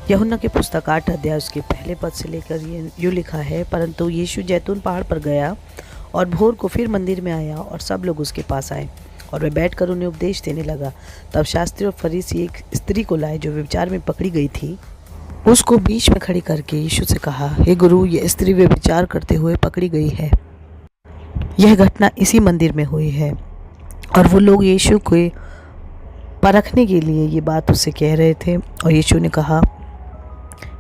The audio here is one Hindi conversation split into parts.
यूहन्ना की पुस्तक 8 अध्याय उसके पहले पद से लेकर ये यूँ लिखा है, परंतु यीशु जैतून पहाड़ पर गया और भोर को फिर मंदिर में आया और सब लोग उसके पास आए और वह बैठकर उन्हें उपदेश देने लगा। तब शास्त्री और फरीसी एक स्त्री को लाए जो व्यभिचार में पकड़ी गई थी। उसको बीच में खड़ी करके यीशु से कहा, हे गुरु, यह स्त्री व्यभिचार करते हुए पकड़ी गई है। यह घटना इसी मंदिर में हुई है। और वो लोग यीशु को परखने के लिए ये बात उससे कह रहे थे। और यीशु ने कहा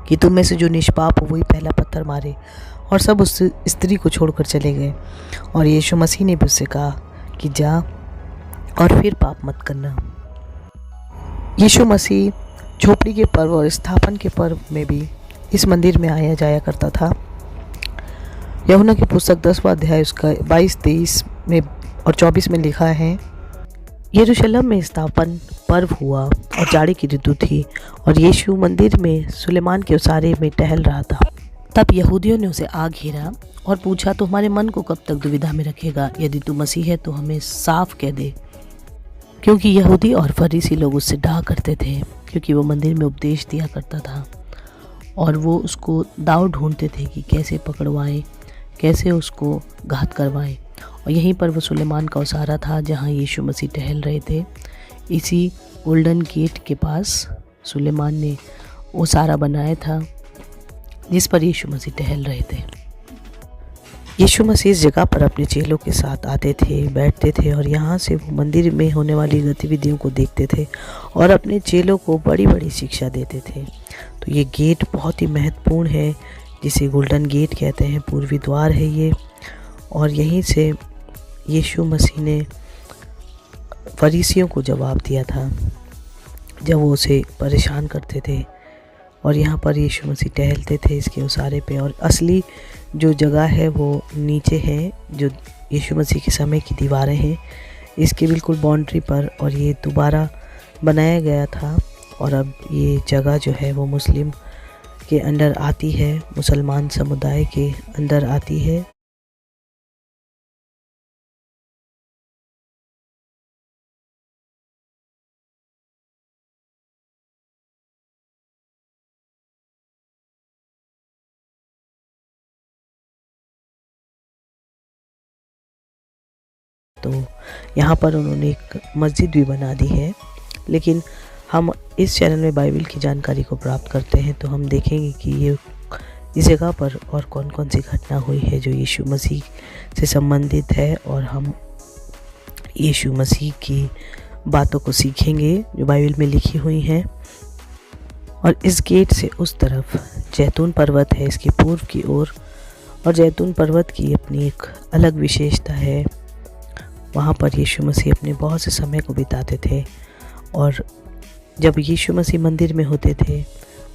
कि तुम में से जो निष्पाप हो वही पहला पत्थर मारे। और सब उस स्त्री को छोड़कर चले गए। और यीशु मसीह ने भी उससे कहा कि जा और फिर पाप मत करना। यीशु मसीह झोपड़ी के पर्व और स्थापन के पर्व में भी इस मंदिर में आया जाया करता था। यूहन्ना की पुस्तक 10वां अध्याय उसका 22, 23 में और 24 में लिखा है, यरूशलेम में स्थापन पर्व हुआ और जाड़े की ऋतु थी और यीशु मंदिर में सुलेमान के उसारे में टहल रहा था। तब यहूदियों ने उसे आ घेरा और पूछा, तो हमारे मन को कब तक दुविधा में रखेगा? यदि तू मसीह है तो हमें साफ कह दे। क्योंकि यहूदी और फरीसी लोग उससे डाह करते थे, क्योंकि वो मंदिर में उपदेश दिया करता था और वो उसको दाव ढूंढते थे कि कैसे पकड़वाएं, कैसे उसको घात करवाएं। और यहीं पर वो सुलेमान का उसारा था जहाँ यीशु मसीह टहल रहे थे। इसी गोल्डन गेट के पास सुलेमान ने उसारा बनाया था जिस पर यीशु मसीह टहल रहे थे। यीशु मसीह इस जगह पर अपने चेलों के साथ आते थे, बैठते थे और यहाँ से वो मंदिर में होने वाली गतिविधियों को देखते थे और अपने चेलों को बड़ी बड़ी शिक्षा देते थे। तो ये गेट बहुत ही महत्वपूर्ण है, जिसे गोल्डन गेट कहते हैं, पूर्वी द्वार है ये। और यहीं से यीशु मसीह ने फरीसियों को जवाब दिया था जब वो उसे परेशान करते थे। और यहाँ पर यीशु मसीह टहलते थे इसके उसारे पे। और असली जो जगह है वो नीचे है, जो यीशु मसीह के समय की दीवारें हैं इसके बिल्कुल बाउंड्री पर। और ये दोबारा बनाया गया था और अब ये जगह जो है वो मुस्लिम के अंडर आती है, मुसलमान समुदाय के अंदर आती है। तो यहाँ पर उन्होंने एक मस्जिद भी बना दी है। लेकिन हम इस चैनल में बाइबल की जानकारी को प्राप्त करते हैं तो हम देखेंगे कि ये इस जगह पर और कौन कौन सी घटना हुई है जो यीशु मसीह से संबंधित है। और हम यीशु मसीह की बातों को सीखेंगे जो बाइबल में लिखी हुई हैं। और इस गेट से उस तरफ जैतून पर्वत है, इसकी पूर्व की ओर। और जैतून पर्वत की अपनी एक अलग विशेषता है। वहाँ पर यीशु मसीह अपने बहुत से समय को बिताते थे। और जब यीशु मसीह मंदिर में होते थे,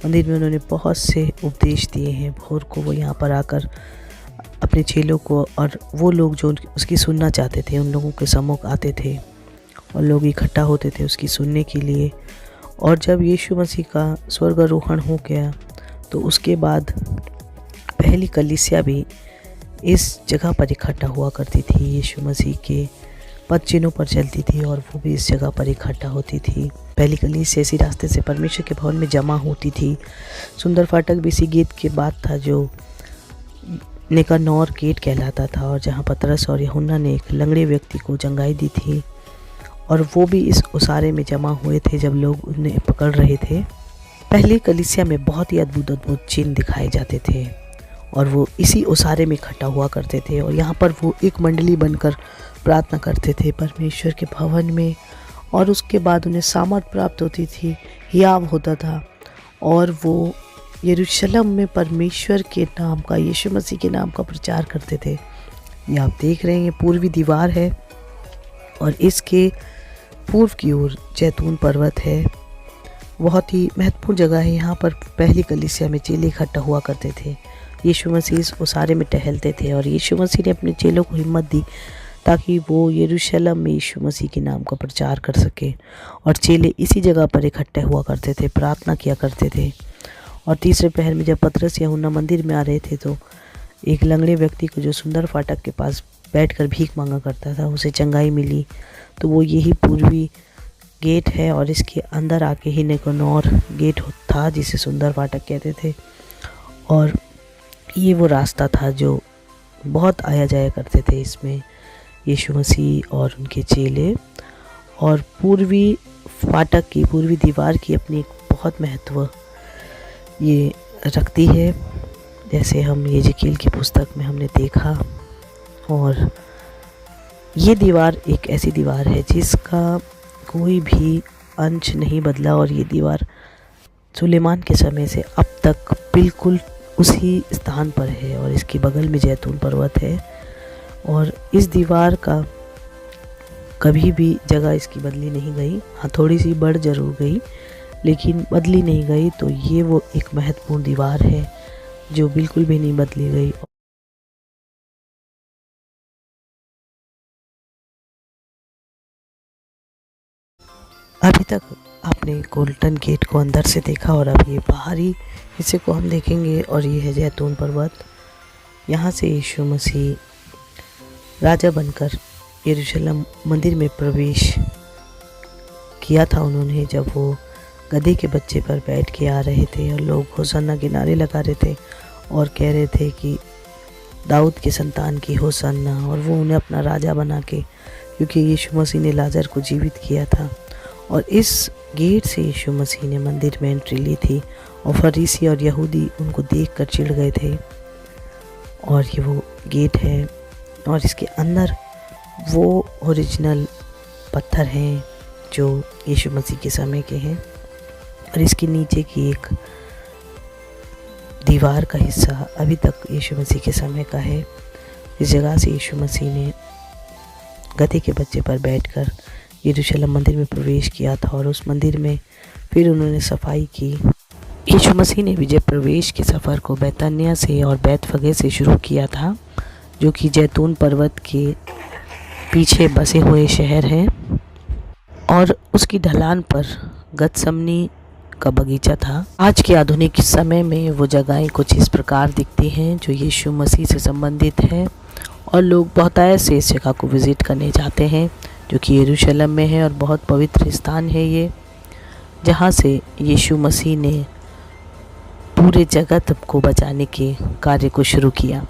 मंदिर में उन्होंने बहुत से उपदेश दिए हैं। भोर को वो यहाँ पर आकर अपने चेलों को और वो लोग जो उसकी सुनना चाहते थे उन लोगों के सम्मुख आते थे और लोग इकट्ठा होते थे उसकी सुनने के लिए। और जब यीशु मसीह का स्वर्गारोहण हो गया तो उसके बाद पहली कलीसिया भी इस जगह पर इकट्ठा हुआ करती थी, यीशु मसीह के पद चिन्हों पर चलती थी और वो भी इस जगह पर इकट्ठा होती थी। पहली कलीसिया इसी रास्ते से परमेश्वर के भवन में जमा होती थी। सुंदर फाटक भी इसी गेट के बाद था जो निकानोर गेट कहलाता था, और जहाँ पतरस और यूहन्ना ने एक लंगड़े व्यक्ति को चंगाई दी थी। और वो भी इस उसारे में जमा हुए थे जब लोग उन्हें पकड़ रहे थे। पहली कलीसिया में बहुत ही अद्भुत अद्भुत चिन्ह दिखाए जाते थे और वो इसी उसारे में इकट्ठा हुआ करते थे। और यहाँ पर वो एक मंडली बनकर प्रार्थना करते थे परमेश्वर के भवन में। और उसके बाद उन्हें सामर्थ प्राप्त होती थी, हियाव होता था और वो यरूशलेम में परमेश्वर के नाम का, यीशु मसीह के नाम का प्रचार करते थे। ये आप देख रहे हैं, ये पूर्वी दीवार है और इसके पूर्व की ओर जैतून पर्वत है। बहुत ही महत्वपूर्ण जगह है। यहाँ पर पहली कलीसिया में चेले इकट्ठा हुआ करते थे। यीशु मसीह इस उसारे में टहलते थे और यीशु मसीह ने अपने चेलों को हिम्मत दी ताकि वो यरूशलेम में यीशु मसीह के नाम का प्रचार कर सके। और चेले इसी जगह पर इकट्ठे हुआ करते थे, प्रार्थना किया करते थे। और तीसरे पहर में जब पतरस यूहन्ना मंदिर में आ रहे थे तो एक लंगड़े व्यक्ति को जो सुंदर फाटक के पास बैठकर भीख मांगा करता था उसे चंगाई मिली। तो वो यही पूर्वी गेट है और इसके अंदर आके ही निकोनोर गेट था जिसे सुंदर फाटक कहते थे। और ये वो रास्ता था जो बहुत आया जाया करते थे इसमें यीशु मसीह और उनके चेले। और पूर्वी फाटक की, पूर्वी दीवार की अपनी एक बहुत महत्व ये रखती है, जैसे हम यहेजकेल की पुस्तक में हमने देखा। और ये दीवार एक ऐसी दीवार है जिसका कोई भी अंश नहीं बदला और ये दीवार सुलेमान के समय से अब तक बिल्कुल उसी स्थान पर है। और इसके बगल में जैतून पर्वत है और इस दीवार का कभी भी जगह इसकी बदली नहीं गई। हाँ, थोड़ी सी बढ़ जरूर गई लेकिन बदली नहीं गई। तो ये वो एक महत्वपूर्ण दीवार है जो बिल्कुल भी नहीं बदली गई। अभी तक आपने गोल्डन गेट को अंदर से देखा और अब ये बाहरी हिस्से को हम देखेंगे और ये है जैतून पर्वत। यहाँ से यीशु मसीह राजा बनकर यरूशलेम मंदिर में प्रवेश किया था उन्होंने, जब वो गधे के बच्चे पर बैठ के आ रहे थे और लोग होसन्ना के नारे लगा रहे थे और कह रहे थे कि दाऊद के संतान की होसन्ना। और वो उन्हें अपना राजा बना के, क्योंकि यीशु मसीह ने लाजर को जीवित किया था। और इस गेट से यीशु मसीह ने मंदिर में एंट्री ली थी और फरीसी और यहूदी उनको देखकर चिढ़ गए थे। और ये वो गेट है और इसके अंदर वो ओरिजिनल पत्थर हैं जो यीशु मसीह के समय के हैं। और इसके नीचे की एक दीवार का हिस्सा अभी तक यीशु मसीह के समय का है। इस जगह से यीशु मसीह ने गधे के बच्चे पर बैठकर यरूशलेम मंदिर में प्रवेश किया था और उस मंदिर में फिर उन्होंने सफाई की। यीशु मसीह ने विजय प्रवेश के सफ़र को बैतनिया से और बैतफगे से शुरू किया था, जो कि जैतून पर्वत के पीछे बसे हुए शहर हैं। और उसकी ढलान पर गतसमनी का बगीचा था। आज के आधुनिक समय में वो जगहें कुछ इस प्रकार दिखती हैं जो यीशु मसीह से संबंधित है और लोग बहुतायत से इस जगह को विज़िट करने जाते हैं, जो कि यरूशलेम में है और बहुत पवित्र स्थान है ये, जहाँ से यीशु मसीह ने पूरे जगत को बचाने के कार्य को शुरू किया।